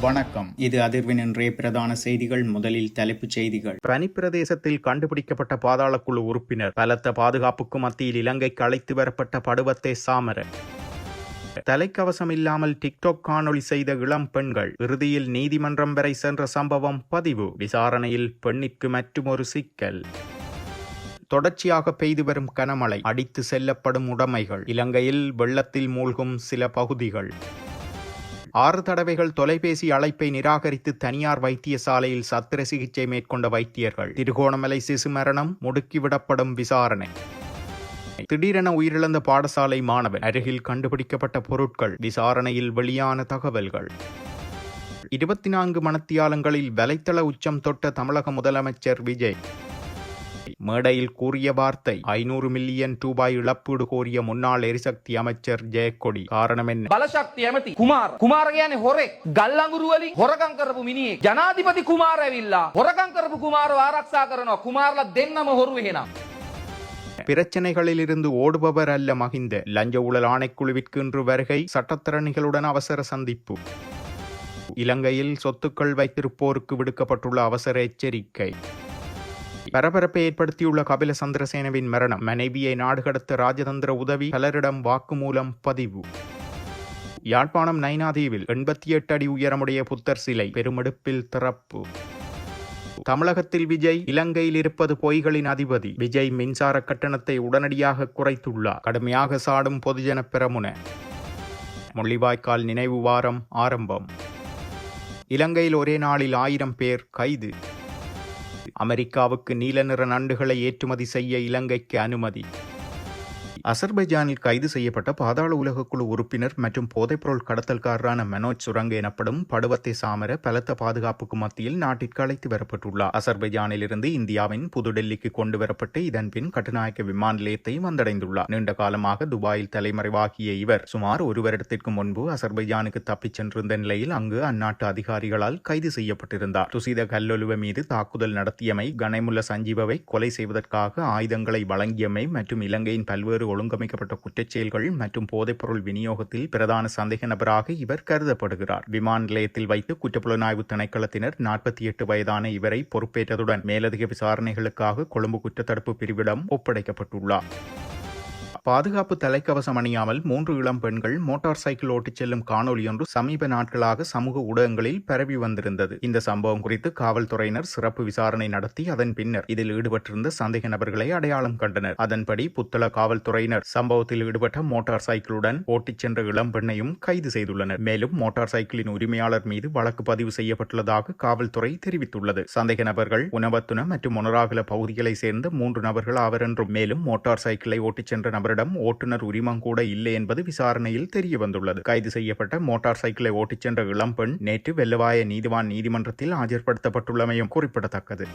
வணக்கம். இது அதிர்வின் இன்றைய பிரதான செய்திகள். முதலில் தலைப்புச் செய்திகள். பனிப்பிரதேசத்தில் கண்டுபிடிக்கப்பட்ட பாதாளக்குழு உறுப்பினர். பலத்த பாதுகாப்புக்கு மத்தியில் இலங்கைக்கு அழைத்து வரப்பட்ட படுவத்தை சாமர. தலைக்கவசம் இல்லாமல் டிக்டாக் காணொளி செய்த இளம் பெண்கள். இறுதியில் நீதிமன்றம் வரை சென்ற சம்பவம் பதிவு. விசாரணையில் பெண்ணிற்கு மற்றுமொரு சிக்கல். தொடர்ச்சியாக பெய்து வரும் கனமழை. அடித்து செல்லப்படும் உடைமைகள். இலங்கையில் வெள்ளத்தில் மூழ்கும் சில பகுதிகள். 6 தடவைகள் தொலைபேசி அழைப்பை நிராகரித்து தனியார் வைத்தியசாலையில் சத்திர சிகிச்சை மேற்கொண்ட வைத்தியர்கள். திருகோணமலை சிசு மரணம் முடுக்கிவிடப்படும் விசாரணை. திடீரென உயிரிழந்த பாடசாலை மாணவன். அருகில் கண்டுபிடிக்கப்பட்ட பொருட்கள். விசாரணையில் வெளியான தகவல்கள். 24 மணித்தியாலங்களில் வலைத்தள உச்சம் தொட்ட தமிழக முதலமைச்சர் விஜய். மேடையில் கூறிய வார்த்தை. 500 மில்லியன் ரூபாய் இழப்பீடு கோரிய முன்னாள் எரிசக்தி அமைச்சர் ஜெயக்கொடி. காரணம் என்ன? බලශක්ති ඇමති කුමාර කියන්නේ හොරෙක් ගල්ලඟුරු වලින් හොරකම් කරපු මිනිහෙක්. ජනාධිපති කුමාර ඇවිල්ලා හොරකම් කරපු කුමාරව ආරක්ෂා කරනවා. කුමාරලා දෙන්නම හොරු එහෙනම්. பிரச்சனைகளில் இருந்து ஓடுபவர் அல்ல மஹிந்த. லஞ்ச ஊழல் ஆணைக்குழுவிற்கு இன்று வருகை. சட்டத்திறனிகளுடன் அவசர சந்திப்பு. இலங்கையில் சொத்துக்கள் வைத்திருப்போருக்கு விடுக்கப்பட்டுள்ள அவசர எச்சரிக்கை. பரபரப்பை ஏற்படுத்தியுள்ள கபில சந்திரசேனவின் மரணம். மனைவியை நாடு கடத்த ராஜதந்திர உதவி. பலரிடம் வாக்குமூலம் பதிவு. யாழ்ப்பாணம் நைனாதீவில் 88 அடி உயரமுடைய புத்தர் சிலை பெருமெடுப்பில் திறப்பு. தமிழகத்தில் விஜய். இலங்கையில் இருப்பது பொய்களின் அதிபதி. விஜய் மின்சார கட்டணத்தை உடனடியாக குறைத்துள்ளார். கடுமையாக சாடும் பொதுஜன பெரமுன. முள்ளிவாய்க்கால் நினைவு வாரம் ஆரம்பம். இலங்கையில் ஒரே நாளில் 1000 பேர் கைது. அமெரிக்காவுக்கு நீல நிற நண்டுகளை ஏற்றுமதி செய்ய இலங்கைக்கு அனுமதி. அசர்பைஜானில் கைது செய்யப்பட்ட பாதாள உலகக்குழு உறுப்பினர் மற்றும் போதைப்பொருள் கடத்தல்காரரான மனோஜ் சுரங்க எனப்படும் படுவத்தை சாமர பலத்த பாதுகாப்புக்கு மத்தியில் நாட்டிற்கு அழைத்து வரப்பட்டுள்ளார். அசர்பைஜானிலிருந்து இந்தியாவின் புதுடெல்லிக்கு கொண்டு வரப்பட்டு இதன் பின் கட்டுநாயக்க விமான நிலையத்தை வந்தடைந்துள்ளார். நீண்ட காலமாக துபாயில் தலைமறைவாகிய இவர் சுமார் 1 வருடத்திற்கு முன்பு அசர்பைஜானுக்கு தப்பிச் சென்றிருந்த நிலையில் அங்கு அந்நாட்டு அதிகாரிகளால் கைது செய்யப்பட்டிருந்தார். துசித கல்லொலுவ மீது தாக்குதல் நடத்தியமை, கனைமுல்ல சஞ்சீவவை கொலை செய்வதற்காக ஆயுதங்களை வழங்கியமை மற்றும் இலங்கையின் பல்வேறு ஒழுங்கமைக்கப்பட்ட குற்றச்செயல்கள் மற்றும் போதைப்பொருள் விநியோகத்தில் பிரதான சந்தேக நபராக இவர் கருதப்படுகிறார். விமான நிலையத்தில் வைத்து குற்றப்புலனாய்வு திணைக்களத்தினர் 48 வயதான இவரை பொறுப்பேற்றதுடன் மேலதிக விசாரணைகளுக்காக கொழும்பு குற்றத்தடுப்பு பிரிவிடம் ஒப்படைக்கப்பட்டுள்ளார். பாதுகாப்பு தலைக்கவசம் அணியாமல் 3 இளம் பெண்கள் மோட்டார் சைக்கிள் ஓட்டிச் செல்லும் காணொலி ஒன்று சமீப நாட்களாக சமூக ஊடகங்களில் பரவி வந்திருந்தது. இந்த சம்பவம் குறித்து காவல்துறையினர் சிறப்பு விசாரணை நடத்தி அதன் பின்னர் இதில் ஈடுபட்டிருந்த சந்தேக நபர்களை அடையாளம் கண்டனர். அதன்படி புத்தள காவல்துறையினர் சம்பவத்தில் ஈடுபட்ட மோட்டார் சைக்கிளுடன் ஓட்டிச் சென்ற இளம் பெண்ணையும் கைது செய்துள்ளனர். மேலும் மோட்டார் சைக்கிளின் உரிமையாளர் மீது வழக்கு பதிவு செய்யப்பட்டுள்ளதாக காவல்துறை தெரிவித்துள்ளது. சந்தேக நபர்கள் உணவத்துன மற்றும் மொனராகல பகுதிகளை சேர்ந்த 3 நபர்கள் ஆவர் என்றும், மேலும் மோட்டார் சைக்கிளை ஓட்டிச் சென்ற நபரிடம் ஓட்டுநர் உரிமம் கூட இல்லை என்பது விசாரணையில் தெரிய வந்துள்ளது. கைது செய்யப்பட்ட மோட்டார் சைக்கிளை ஓட்டிச் சென்ற இளம் பெண் நேற்று வெள்ளவாய நீதிவான் நீதிமன்றத்தில் ஆஜர்படுத்தப்பட்டுள்ளமையும் குறிப்பிடத்தக்கது.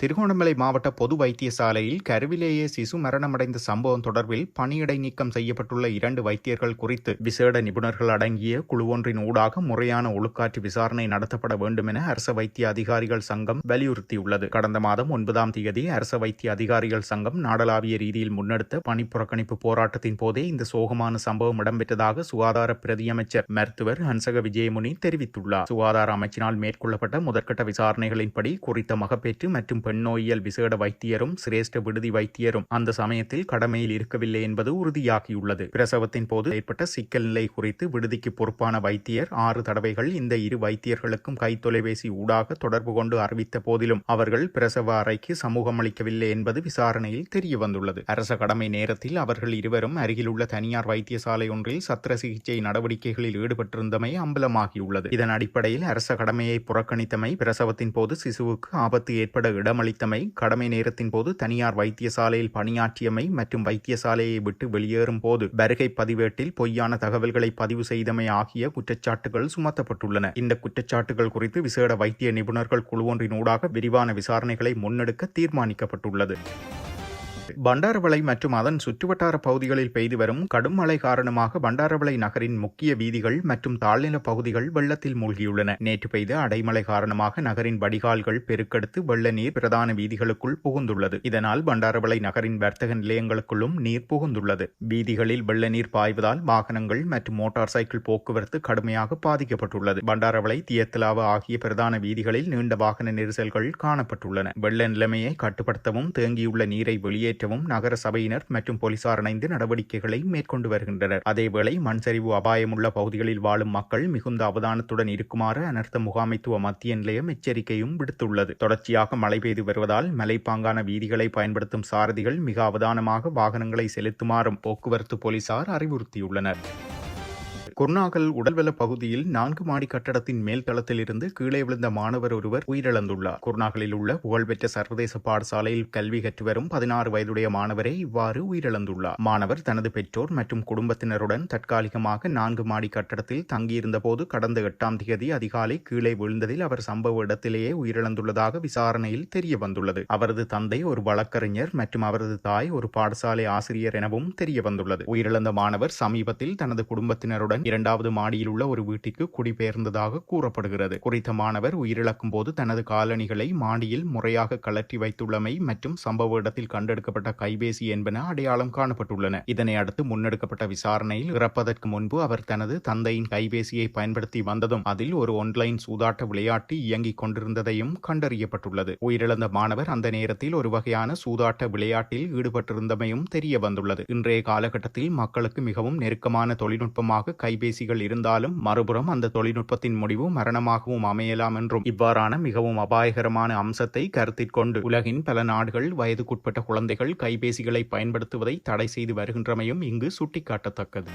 திருகோணமலை மாவட்ட பொது வைத்தியசாலையில் கருவிலேயே சிசு மரணமடைந்த சம்பவம் தொடர்பில் பணியிடை நீக்கம் செய்யப்பட்டுள்ள 2 வைத்தியர்கள் குறித்து விசேட நிபுணர்கள் அடங்கிய குழு ஒன்றின் ஊடாக முறையான ஒழுக்காற்று விசாரணை நடத்தப்பட வேண்டும் என அரச வைத்திய அதிகாரிகள் சங்கம் வலியுறுத்தியுள்ளது. கடந்த மாதம் 9ஆம் தேதி அரச வைத்திய அதிகாரிகள் சங்கம் நாடளாவிய ரீதியில் முன்னெடுத்த பணி புறக்கணிப்பு போராட்டத்தின் போதே இந்த சோகமான சம்பவம் இடம்பெற்றதாக சுகாதார பிரதியமைச்சர் மருத்துவர் ஹன்சக விஜயமுனி தெரிவித்துள்ளார். சுகாதார அமைச்சினால் மேற்கொள்ளப்பட்ட முதற்கட்ட விசாரணைகளின்படி குறித்த மகப்பேற்று மற்றும் பெண்ணோயியல் விசேட வைத்தியரும் சிரேஷ்ட விடுதி வைத்தியரும் அந்த சமயத்தில் கடமையில் இருக்கவில்லை என்பது உறுதியாகியுள்ளது. பிரசவத்தின் போது ஏற்பட்ட சிக்கல் நிலை குறித்து விடுதிக்கு பொறுப்பான வைத்தியர் 6 தடவைகள் இந்த 2 வைத்தியர்களுக்கும் கைத்தொலைபேசி ஊடாக தொடர்பு கொண்டு அறிவித்த போதிலும் அவர்கள் பிரசவ அறைக்கு சமூகம் அளிக்கவில்லை என்பது விசாரணையில் தெரிய வந்துள்ளது. அரச கடமை நேரத்தில் அவர்கள் இருவரும் அருகிலுள்ள தனியார் வைத்தியசாலை ஒன்றில் சத்திர சிகிச்சை நடவடிக்கைகளில் ஈடுபட்டிருந்தமை அம்பலமாகியுள்ளது. இதன் அடிப்படையில் அரச கடமையை புறக்கணித்தமை, பிரசவத்தின் போது சிசுவுக்கு ஆபத்து ஏற்பட இடமளித்தமை, கடமை நேரத்தின் போது தனியார் வைத்தியசாலையில் பணியாற்றியமை மற்றும் வைத்தியசாலையை விட்டு வெளியேறும் போது வருகை பதிவேட்டில் பொய்யான தகவல்களை பதிவு செய்தமை ஆகிய குற்றச்சாட்டுகள் சுமத்தப்பட்டுள்ளன. இந்த குற்றச்சாட்டுகள் குறித்து விசேட வைத்திய நிபுணர்கள் குழு ஒன்றின் ஊடாக விரிவான விசாரணைகளை முன்னெடுக்க தீர்மானிக்கப்பட்டுள்ளது. பண்டாரவளை மற்றும் அதன் சுற்றுவட்டார பகுதிகளில் பெய்து வரும் கடும் மழை காரணமாக பண்டாரவளை நகரின் முக்கிய வீதிகள் மற்றும் தாழ்நில பகுதிகள் வெள்ளத்தில் மூழ்கியுள்ளன. நேற்று பெய்த அடைமழை காரணமாக நகரின் வடிகால்கள் பெருக்கெடுத்து வெள்ள நீர் பிரதான வீதிகளுக்குள் புகுந்துள்ளது. இதனால் பண்டாரவளை நகரின் வர்த்தக நிலையங்களுக்குள்ளும் நீர் புகுந்துள்ளது. வீதிகளில் வெள்ள நீர் பாய்வதால் வாகனங்கள் மற்றும் மோட்டார் சைக்கிள் போக்குவரத்து கடுமையாக பாதிக்கப்பட்டுள்ளது. பண்டாரவளை, தியத்தலாவ ஆகிய பிரதான வீதிகளில் நீண்ட வாகன நெரிசல்கள் காணப்பட்டுள்ளன. வெள்ள நிலைமையை கட்டுப்படுத்தவும் தேங்கியுள்ள நீரை வெளியேற்றவும் நகர சபையினர் மற்றும் போலீசார் இணைந்து நடவடிக்கைகளை மேற்கொண்டு வருகின்றனர். அதேவேளை மண்சரிவு அபாயமுள்ள பகுதிகளில் வாழும் மக்கள் மிகுந்த அவதானத்துடன் இருக்குமாறு அனர்த்த முகாமைத்துவ மத்திய நிலையம் எச்சரிக்கையும் விடுத்துள்ளது. தொடர்ச்சியாக மழை பெய்து வருவதால் மலைப்பாங்கான வீதிகளை பயன்படுத்தும் சாரதிகள் மிக அவதானமாக வாகனங்களை செலுத்துமாறும் போக்குவரத்து போலீசார் அறிவுறுத்தியுள்ளனர். குர்நாகல் உடல்வல பகுதியில் 4 மாடி கட்டடத்தின் மேல் தளத்தில் இருந்து கீழே விழுந்த மாணவர் ஒருவர் உயிரிழந்துள்ளார். குர்நாகலில் உள்ள புகழ்பெற்ற சர்வதேச பாடசாலையில் கல்வி கற்று வரும் 16 வயதுடைய மாணவரே இவ்வாறு உயிரிழந்துள்ளார். மாணவர் தனது பெற்றோர் மற்றும் குடும்பத்தினருடன் தற்காலிகமாக 4 மாடி கட்டடத்தில் தங்கியிருந்த போது கடந்த 8ஆம் தேதி அதிகாலை கீழே விழுந்ததில் அவர் சம்பவ இடத்திலேயே உயிரிழந்துள்ளதாக விசாரணையில் தெரிய வந்துள்ளது. அவரது தந்தை ஒரு வழக்கறிஞர் மற்றும் அவரது தாய் ஒரு பாடசாலை ஆசிரியர் எனவும் தெரிய வந்துள்ளது. உயிரிழந்த மாணவர் சமீபத்தில் தனது குடும்பத்தினருடன் 2வது மாடியில் உள்ள ஒரு வீட்டிற்கு குடிபெயர்ந்ததாக கூறப்படுகிறது. குறித்த மாணவர் உயிரிழக்கும் போது தனது காலணிகளை மாடியில் முறையாக கழற்றி வைத்துள்ளமை மற்றும் சம்பவ இடத்தில் கண்டெடுக்கப்பட்ட கைபேசி என்பன அடையாளம் காணப்பட்டுள்ளன. இதனை அடுத்து முன்னெடுக்கப்பட்ட விசாரணையில் இறப்பதற்கு முன்பு அவர் தனது தந்தையின் கைபேசியை பயன்படுத்தி வந்ததும் அதில் ஒரு ஆன்லைன் சூதாட்ட விளையாட்டு இயங்கிக் கொண்டிருந்ததையும் கண்டறியப்பட்டுள்ளது. உயிரிழந்த மாணவர் அந்த நேரத்தில் ஒரு வகையான சூதாட்ட விளையாட்டில் ஈடுபட்டிருந்தமையும் தெரிய வந்துள்ளது. இன்றைய காலகட்டத்தில் மக்களுக்கு மிகவும் நெருக்கமான தொழில்நுட்பமாக கைபேசிகள் இருந்தாலும் மறுபுறம் அந்த தொழில்நுட்பத்தின் முடிவு மரணமாகவும் அமையலாம் என்றும் இவ்வாறான மிகவும் அபாயகரமான அம்சத்தை கருத்தில் கொண்டு உலகின் பல நாடுகள் வயதுக்குட்பட்ட குழந்தைகள் கைபேசிகளை பயன்படுத்துவதை தடை செய்து வருகின்றமையும் இங்கு சுட்டிக்காட்டத்தக்கது.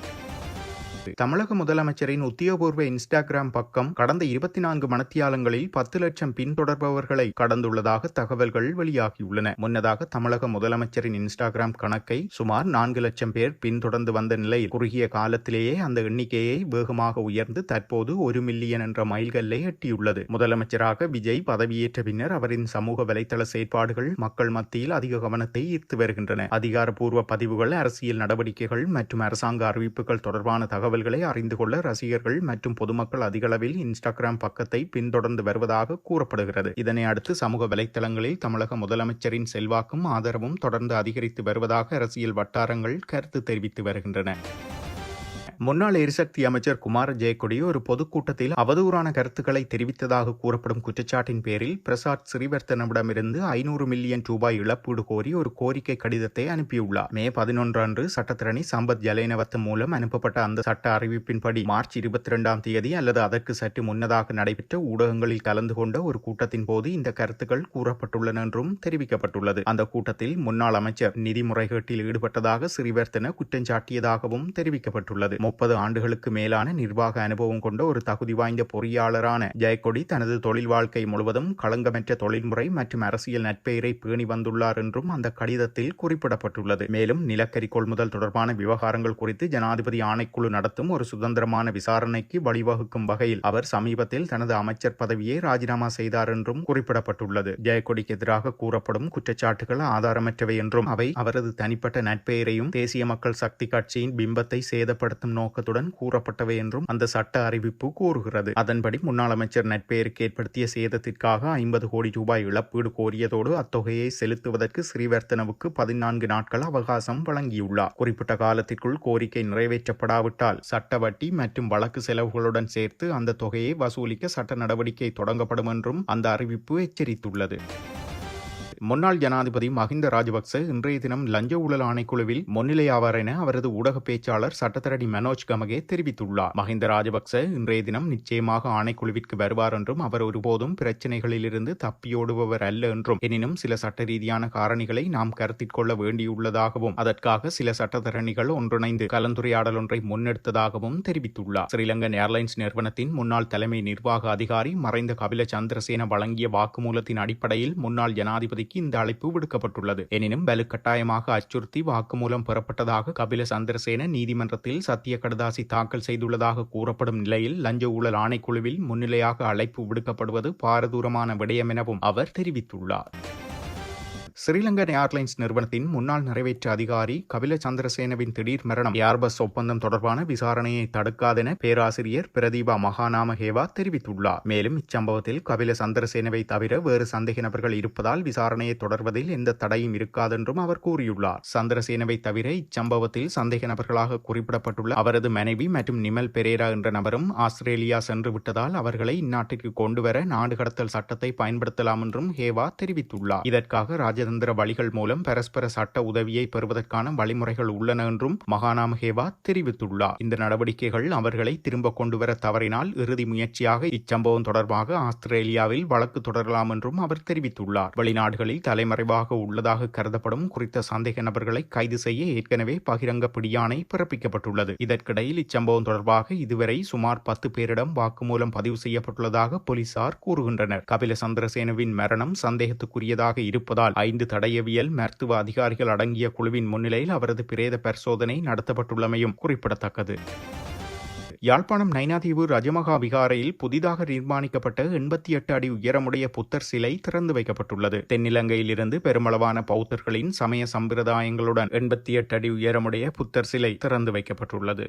தமிழக முதலமைச்சரின் உத்தியோகபூர்வ இன்ஸ்டாகிராம் பக்கம் கடந்த 24 மணித்தியாலங்களில் 10 லட்சம் பின்தொடர்பவர்களை கடந்துள்ளதாக தகவல்கள் வெளியாகியுள்ளன. முன்னதாக தமிழக முதலமைச்சரின் இன்ஸ்டாகிராம் கணக்கை சுமார் 4 லட்சம் பேர் பின்தொடர்ந்து வந்த நிலையில் குறுகிய காலத்திலேயே அந்த எண்ணிக்கையை வேகமாக உயர்ந்து தற்போது 1 மில்லியன் என்ற மைல்கல்லை எட்டியுள்ளது. முதலமைச்சராக விஜய் பதவியேற்ற பின்னர் அவரின் சமூக வலைதள செயற்பாடுகள் மக்கள் மத்தியில் அதிக கவனத்தை ஈர்த்து வருகின்றன. அதிகாரப்பூர்வ பதிவுகள், அரசியல் நடவடிக்கைகள் மற்றும் அரசாங்க அறிவிப்புகள் தொடர்பான தகவல்களை அறிந்து கொள்ள ரசிகர்கள் மற்றும் பொதுமக்கள் அதிகளவில் இன்ஸ்டாகிராம் பக்கத்தை பின்தொடர்ந்து வருவதாக கூறப்படுகிறது. இதனை அடுத்து சமூக வலைதளங்களில் தமிழக முதலமைச்சரின் செல்வாக்கும் ஆதரவும் தொடர்ந்து அதிகரித்து வருவதாக அரசியல் வட்டாரங்கள் கருத்து தெரிவித்து வருகின்றன. முன்னாள் எரிசக்தி அமைச்சர் குமார ஜெயக்கொடி ஒரு பொதுக்கூட்டத்தில் அவதூறான கருத்துக்களை தெரிவித்ததாக கூறப்படும் குற்றச்சாட்டின் பேரில் பிரசாத் ஸ்ரீவர்த்தனவிடமிருந்து 500 மில்லியன் ரூபாய் இழப்பீடு கோரி ஒரு கோரிக்கை கடிதத்தை அனுப்பியுள்ளார். மே 11 அன்று சட்டத்திரணி சம்பத் ஜலேனவத்த மூலம் அனுப்பப்பட்ட அந்த சட்ட அறிவிப்பின்படி மார்ச் 22ஆம் தேதி அல்லது அதற்கு சற்று முன்னதாக நடைபெற்ற ஊடகங்களில் கலந்து கொண்ட ஒரு கூட்டத்தின் போது இந்த கருத்துக்கள் கூறப்பட்டுள்ளன என்றும் தெரிவிக்கப்பட்டுள்ளது. அந்த கூட்டத்தில் முன்னாள் அமைச்சர் நிதி முறைகேட்டில் ஈடுபட்டதாக ஸ்ரீவர்த்தன குற்றஞ்சாட்டியதாகவும் தெரிவிக்கப்பட்டுள்ளது. 30 ஆண்டுகளுக்கு மேலான நிர்வாக அனுபவம் கொண்ட ஒரு தகுதி வாய்ந்த பொறியாளரான ஜெயக்கொடி தனது தொழில் வாழ்க்கை முழுவதும் களங்கமற்ற தொழில்முறை மற்றும் அரசியல் நற்பெயரை பேணி வந்துள்ளார் என்றும் அந்த கடிதத்தில் குறிப்பிடப்பட்டுள்ளது. மேலும் நிலக்கரி கொள்முதல் தொடர்பான விவகாரங்கள் குறித்து ஜனாதிபதி ஆணைக்குழு நடத்தும் ஒரு சுதந்திரமான விசாரணைக்கு வழிவகுக்கும் வகையில் அவர் சமீபத்தில் தனது அமைச்சர் பதவியை ராஜினாமா செய்தார் என்றும் குறிப்பிடப்பட்டுள்ளது. ஜெயக்கொடிக்கு எதிராக கூறப்படும் குற்றச்சாட்டுகள் ஆதாரமற்றவை என்றும் அவை அவரது தனிப்பட்ட நற்பெயரையும் தேசிய மக்கள் சக்தி கட்சியின் பிம்பத்தை சேதப்படுத்தும் நோக்கத்துடன் கூறப்பட்டவை என்றும் அந்த சட்ட அறிவிப்பு கூறுகிறது. அதன்படி முன்னாள் அமைச்சர் நட்பெயருக்கு ஏற்படுத்திய சேதத்திற்காக 50 கோடி ரூபாய் இழப்பீடு கோரியதோடு அத்தொகையை செலுத்துவதற்கு ஸ்ரீவர்த்தனவுக்கு 14 நாட்கள் அவகாசம் வழங்கியுள்ளார். குறிப்பிட்ட காலத்திற்குள் கோரிக்கை நிறைவேற்றப்படாவிட்டால் சட்ட வட்டி மற்றும் வழக்கு செலவுகளுடன் சேர்த்து அந்த தொகையை வசூலிக்க சட்ட நடவடிக்கை தொடங்கப்படும் என்றும் அந்த அறிவிப்பு எச்சரித்துள்ளது. முன்னாள் ஜனாதிபதி மஹிந்த ராஜபக்ச இன்றைய தினம் லஞ்ச ஊழல் ஆணைக்குழுவில் முன்னிலையாவார் என அவரது ஊடக பேச்சாளர் சட்டத்தரணி மனோஜ் கமகே தெரிவித்துள்ளார். மஹிந்த ராஜபக்ச இன்றைய தினம் நிச்சயமாக ஆணைக்குழுவிற்கு வருவார் என்றும் அவர் ஒருபோதும் பிரச்சினைகளிலிருந்து தப்பியோடுபவர் அல்ல என்றும் எனினும் சில சட்ட ரீதியான காரணிகளை நாம் கருத்தில் கொள்ள வேண்டியுள்ளதாகவும் அதற்காக சில சட்டத்தரணிகள் ஒன்றிணைந்து கலந்துரையாடல் ஒன்றை முன்னெடுத்ததாகவும் தெரிவித்துள்ளார். ஸ்ரீலங்கன் ஏர்லைன்ஸ் நிறுவனத்தின் முன்னாள் தலைமை நிர்வாக அதிகாரி மறைந்த கபில சந்திரசேன வழங்கிய வாக்குமூலத்தின் அடிப்படையில் முன்னாள் ஜனாதிபதி இந்த அழைப்பு விடுக்கப்பட்டுள்ளது. எனினும் வலுக்கட்டாயமாக அச்சுறுத்தி வாக்குமூலம் பெறப்பட்டதாக கபில சந்திரசேன நீதிமன்றத்தில் சத்திய கடுதாசி தாக்கல் செய்துள்ளதாக கூறப்படும் நிலையில் லஞ்ச ஊழல் ஆணைக்குழுவில் முன்னிலையாக அழைப்பு விடுக்கப்படுவது பாரதூரமான விடயம் எனவும் அவர் தெரிவித்துள்ளார். ஸ்ரீலங்கன் ஏர்லைன்ஸ் நிறுவனத்தின் முன்னாள் நிறைவேற்று அதிகாரி கபில சந்திரசேனவின் திடீர் மரணம் ஏர்பஸ் ஒப்பந்தம் தொடர்பான விசாரணையை தடுக்காதென பேராசிரியர் பிரதீபா மகாநாமஹேவா தெரிவித்துள்ளார். மேலும் இச்சம்பவத்தில் கபில சந்திரசேனவை தவிர வேறு சந்தேக நபர்கள் இருப்பதால் விசாரணையை தொடர்வதில் எந்த தடையும் இருக்காதென்றும் அவர் கூறியுள்ளார். சந்திரசேனவை தவிர இச்சம்பவத்தில் சந்தேக நபர்களாக குறிப்பிடப்பட்டுள்ள அவரது மனைவி மற்றும் நிமல் பெரேரா என்ற நபரும் ஆஸ்திரேலியா சென்று விட்டதால் அவர்களை இந்நாட்டிற்கு கொண்டுவர நாடு கடத்தல் சட்டத்தை பயன்படுத்தலாம் என்றும் ஹேவா தெரிவித்துள்ளார். இதற்காக ராஜதந்திர வழிகள் மூலம் பரஸ்பர சட்ட உதவியை பெறுவதற்கான வழிமுறைகள் உள்ளன என்றும் மகாநாம ஹேவா தெரிவித்துள்ளார். இந்த நடவடிக்கைகள் அவர்களை திரும்ப கொண்டுவர தவறினால் இறுதி முயற்சியாக இச்சம்பவம் தொடர்பாக ஆஸ்திரேலியாவில் வழக்கு தொடரலாம் என்றும் அவர் தெரிவித்துள்ளார். வெளிநாடுகளில் தலைமறைவாக உள்ளதாக கருதப்படும் குறித்த சந்தேக நபர்களை கைது செய்ய ஏற்கனவே பகிரங்க பிடியாணை பிறப்பிக்கப்பட்டுள்ளது. இதற்கிடையில் இச்சம்பவம் தொடர்பாக இதுவரை சுமார் 10 பேரிடம் வாக்குமூலம் பதிவு செய்யப்பட்டுள்ளதாக போலீசார் கூறுகின்றனர். கபில சந்திரசேனவின் மரணம் சந்தேகத்துக்குரியதாக இருப்பதால் 5 தடயவியல் மருத்துவ அதிகாரிகள் அடங்கிய குழுவின் முன்னிலையில் அவரது பிரேத பரிசோதனை நடத்தப்பட்டுள்ளமையும் குறிப்பிடத்தக்கது. யாழ்ப்பாணம் நைனாதீவு ரஜமகா விகாரையில் புதிதாக நிர்மாணிக்கப்பட்ட 88 அடி உயரமுடைய புத்தர் சிலை திறந்து வைக்கப்பட்டுள்ளது. தென்னிலங்கையில் இருந்து பெருமளவான பௌத்தர்களின் சமய சம்பிரதாயங்களுடன் 88 அடி உயரமுடைய புத்தர் சிலை திறந்து வைக்கப்பட்டுள்ளது.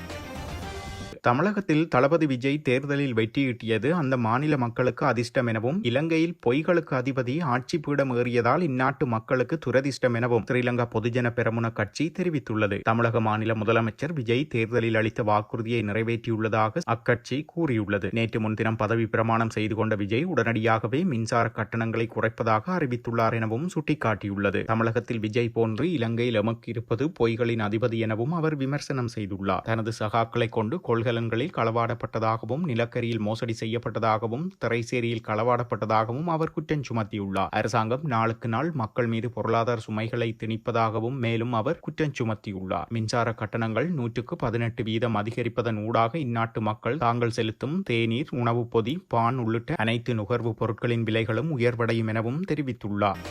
தமிழகத்தில் தளபதி விஜய் தேர்தலில் வெற்றியீட்டியது அந்த மாநில மக்களுக்கு அதிர்ஷ்டம் எனவும் இலங்கையில் பொய்களுக்கு அதிபதி ஆட்சி பீடம் ஏறியதால் இந்நாட்டு மக்களுக்கு துரதிர்ஷ்டம் எனவும் ஸ்ரீலங்கா பொதுஜன பெரமுன கட்சி தெரிவித்துள்ளது. தமிழக மாநில முதலமைச்சர் விஜய் தேர்தலில் அளித்த வாக்குறுதியை நிறைவேற்றியுள்ளதாக அக்கட்சி கூறியுள்ளது. நேற்று முன்தினம் பதவி பிரமாணம் செய்து கொண்ட விஜய் உடனடியாகவே மின்சார கட்டணங்களை குறைப்பதாக அறிவித்துள்ளார் எனவும் சுட்டிக்காட்டியுள்ளது. தமிழகத்தில் விஜய் போன்று இலங்கையில் எமக்கு இருப்பது பொய்களின் அதிபதி எனவும் அவர் விமர்சனம் செய்துள்ளார். தனது சகாக்களை கொண்டு கொள்கைகளில் களவாடப்பட்டதாகவும் நிலக்கரியில் மோசடி செய்யப்பட்டதாகவும் திரைசேரியில் களவாடப்பட்டதாகவும் அவர் குற்றம் சுமத்தியுள்ளார். அரசாங்கம் நாளுக்கு நாள் மக்கள் மீது பொருளாதார சுமைகளை திணிப்பதாகவும் மேலும் அவர் குற்றம் சுமத்தியுள்ளார். மின்சார கட்டணங்கள் 118% அதிகரிப்பதன் ஊடாக இந்நாட்டு மக்கள் தாங்கள் செலுத்தும் தேநீர், உணவுப் பொதி, பான் உள்ளிட்ட அனைத்து நுகர்வு பொருட்களின் விலைகளும் உயர்வடையும் எனவும் தெரிவித்துள்ளார்.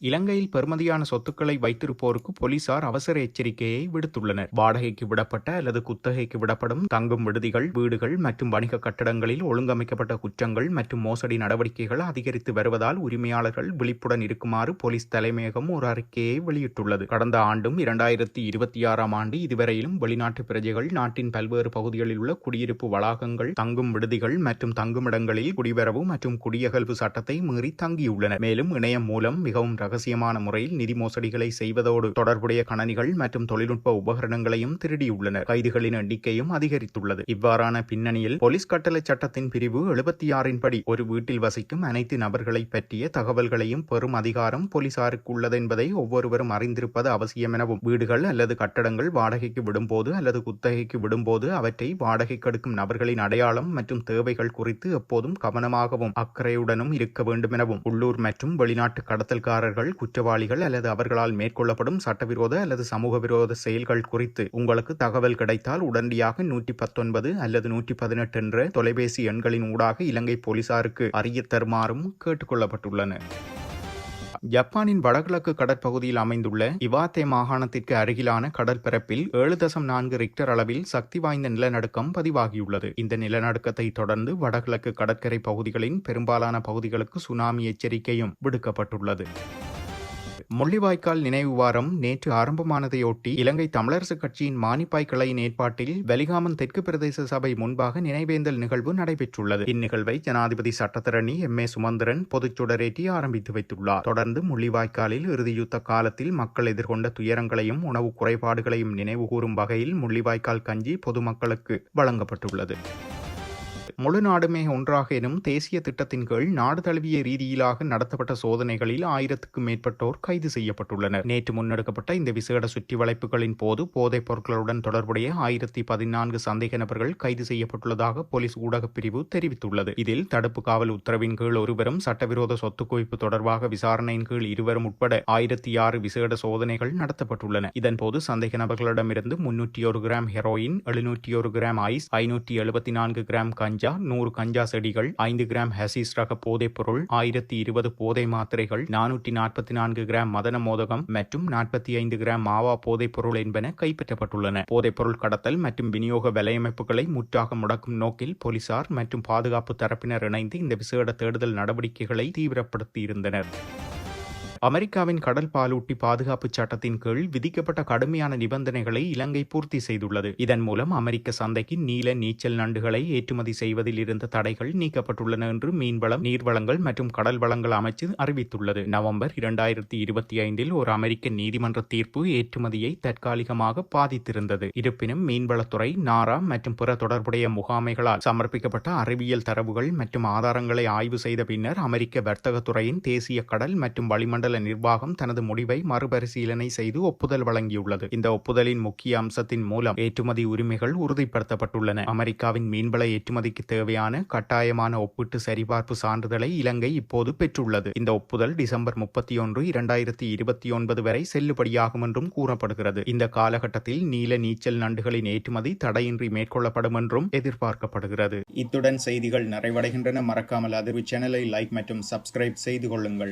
இலங்கையில் பெறுமதியான சொத்துக்களை வைத்திருப்போருக்கு போலீசார் அவசர எச்சரிக்கையை விடுத்துள்ளனர். வாடகைக்கு விடப்பட்ட அல்லது குத்தகைக்கு விடப்படும் தங்கும் விடுதிகள், வீடுகள் மற்றும் வணிக கட்டடங்களில் ஒழுங்கமைக்கப்பட்ட குற்றங்கள் மற்றும் மோசடி நடவடிக்கைகள் அதிகரித்து வருவதால் உரிமையாளர்கள் விழிப்புடன் இருக்குமாறு போலீஸ் தலைமையகம் ஒரு அறிக்கையை வெளியிட்டுள்ளது. கடந்த ஆண்டும் 2026ஆம் ஆண்டு இதுவரையிலும் வெளிநாட்டு பிரஜைகள் நாட்டின் பல்வேறு பகுதிகளில் உள்ள குடியிருப்பு வளாகங்கள், தங்கும் விடுதிகள் மற்றும் தங்குமிடங்களில் குடிவரவு மற்றும் குடியகல்வு சட்டத்தை மீறி தங்கியுள்ளனர். மேலும் இணையம் மூலம் மிகவும் ரகசியமான முறையில் நிதி மோசடிகளை செய்வதோடு தொடர்புடைய கணனிகள் மற்றும் தொழில்நுட்ப உபகரணங்களையும் திருடியுள்ளனர். கைதுகளின் எண்ணிக்கையும் அதிகரித்துள்ளது. இவ்வாறான பின்னணியில் போலீஸ் கட்டளை சட்டத்தின் பிரிவு 76 படி ஒரு வீட்டில் வசிக்கும் அனைத்து நபர்களை பற்றிய தகவல்களையும் பெறும் அதிகாரம் போலீசாருக்கு உள்ளது என்பதை ஒவ்வொருவரும் அறிந்திருப்பது அவசியம் எனவும் வீடுகள் அல்லது கட்டடங்கள் வாடகைக்கு விடும்போது அல்லது குத்தகைக்கு விடும்போது அவற்றை வாடகைக்கு எடுக்கும் நபர்களின் அடையாளம் மற்றும் தேவைகள் குறித்து எப்போதும் கவனமாகவும் அக்கறையுடனும் இருக்க வேண்டும் எனவும் உள்ளூர் மற்றும் வெளிநாட்டு கடத்தல்காரர்கள், குற்றவாளிகள் அல்லது அவர்களால் மேற்கொள்ளப்படும் சட்டவிரோத அல்லது சமூக விரோத செயல்கள் குறித்து உங்களுக்கு தகவல் கிடைத்தால் உடனடியாக 119 அல்லது 118 என்ற தொலைபேசி எண்களின் ஊடாக இலங்கை போலீசாருக்கு அறிய தருமாறும் கேட்டுக் கொள்ளப்பட்டுள்ளனர். ஜப்பானின் வடகிழக்கு கடற்பகுதியில் அமைந்துள்ள இவாத்தே மாகாணத்திற்கு அருகிலான கடற்பரப்பில் 7.4 ரிக்டர் அளவில் சக்தி வாய்ந்த நிலநடுக்கம் பதிவாகியுள்ளது. இந்த நிலநடுக்கத்தை தொடர்ந்து வடகிழக்கு கடற்கரை பகுதிகளின் பெரும்பாலான பகுதிகளுக்கு சுனாமி எச்சரிக்கையும் விடுக்கப்பட்டுள்ளது. முள்ளிவாய்க்கால் நினைவு வாரம் நேற்று ஆரம்பமானதையொட்டி இலங்கை தமிழரசுக் கட்சியின் மானிப்பாய் கிளையின் ஏற்பாட்டில் வெலிகாமன் தெற்கு பிரதேச சபை முன்பாக நினைவேந்தல் நிகழ்வு நடைபெற்றுள்ளது. இந்நிகழ்வை ஜனாதிபதி சட்டத்தரணி M.A. சுமந்திரன் பொதுச்சுடரேற்றி ஆரம்பித்து வைத்துள்ளார். தொடர்ந்து முள்ளிவாய்க்காலில் இறுதி யுத்த காலத்தில் மக்கள் எதிர்கொண்ட துயரங்களையும் உணவு குறைபாடுகளையும் நினைவுகூரும் வகையில் முள்ளிவாய்க்கால் கஞ்சி பொதுமக்களுக்கு வழங்கப்பட்டுள்ளது. முழு நாடுமே ஒன்றாக எனும் தேசிய திட்டத்தின் கீழ் நாடு தழுவிய ரீதியிலாக நடத்தப்பட்ட சோதனைகளில் 1000க்கும் மேற்பட்டோர் கைது செய்யப்பட்டுள்ளனர். நேற்று முன்னெடுக்கப்பட்ட இந்த விசேட சுற்றி வளைப்புகளின் போது போதைப் பொருட்களுடன் தொடர்புடைய 1014 சந்தேக நபர்கள் கைது செய்யப்பட்டுள்ளதாக போலீஸ் ஊடகப் பிரிவு தெரிவித்துள்ளது. இதில் தடுப்பு காவல் உத்தரவின் கீழ் ஒருவரும், சட்டவிரோத சொத்து குவிப்பு தொடர்பாக விசாரணையின் கீழ் 2 உட்பட 1006 விசேட சோதனைகள் நடத்தப்பட்டுள்ளன. இதன்போது சந்தேக நபர்களிடமிருந்து 301 gram heroin, 701 gram ice, 574 gram கஞ்சா, 100 கஞ்சா செடிகள், 5 கிராம் ஹசிஸ் ரக போதைப் பொருள், 1020 போதை மாத்திரைகள், 444 கிராம் மதன மோதகம் மற்றும் 45 கிராம் மாவா போதைப் பொருள் என்பன கைப்பற்றப்பட்டுள்ளன. போதைப் பொருள் கடத்தல் மற்றும் விநியோக வலையமைப்புகளை முற்றாக முடக்கும் நோக்கில் போலீசார் மற்றும் பாதுகாப்பு தரப்பினர் இணைந்து இந்த விசேட தேடுதல் நடவடிக்கைகளை தீவிரப்படுத்தியிருந்தனர். அமெரிக்காவின் கடல் பாலூட்டி பாதுகாப்பு சட்டத்தின் கீழ் விதிக்கப்பட்ட கடுமையான நிபந்தனைகளை இலங்கை பூர்த்தி செய்துள்ளது. இதன் மூலம் அமெரிக்க சந்தைக்கு நீல நீச்சல் நண்டுகளை ஏற்றுமதி செய்வதில் இருந்த தடைகள் நீக்கப்பட்டுள்ளன என்று மீன்வளம், நீர்வளங்கள் மற்றும் கடல் வளங்கள் அமைச்சு அறிவித்துள்ளது. நவம்பர் 2025 ஒரு அமெரிக்க நீதிமன்ற தீர்ப்பு ஏற்றுமதியை தற்காலிகமாக பாதித்திருந்தது. இருப்பினும் மீன்வளத்துறை, நாரா மற்றும் பிற தொடர்புடைய முகாமைகளால் சமர்ப்பிக்கப்பட்ட அறிவியல் தரவுகள் மற்றும் ஆதாரங்களை ஆய்வு செய்த பின்னர் அமெரிக்க வர்த்தகத்துறையின் தேசிய கடல் மற்றும் வளிமண்டல நிர்வாகம் தனது முடிவை மறுபரிசீலனை செய்து ஒப்புதல் வழங்கியுள்ளது. இந்த ஒப்புதலின் முக்கிய அம்சத்தின் மூலம் ஏற்றுமதி உரிமைகள் உறுதிப்படுத்தப்பட்டுள்ளன. அமெரிக்காவின் மீன்வள ஏற்றுமதிக்கு தேவையான கட்டாயமான ஒப்பீட்டு சரிபார்ப்பு சான்றிதழை இலங்கை இப்போது பெற்றுள்ளது. இந்த ஒப்புதல் டிசம்பர் 31, 2029 வரை செல்லுபடியாகும் என்றும் கூறப்படுகிறது. இந்த காலகட்டத்தில் நீல நீச்சல் நண்டுகளின் ஏற்றுமதி தடையின்றி மேற்கொள்ளப்படும் என்றும் எதிர்பார்க்கப்படுகிறது. இத்துடன் செய்திகள் நிறைவடைகின்றன. மறக்காமல் அதிர்வு சேனலை லைக் மற்றும் சப்ஸ்கிரைப் செய்து கொள்ளுங்கள்.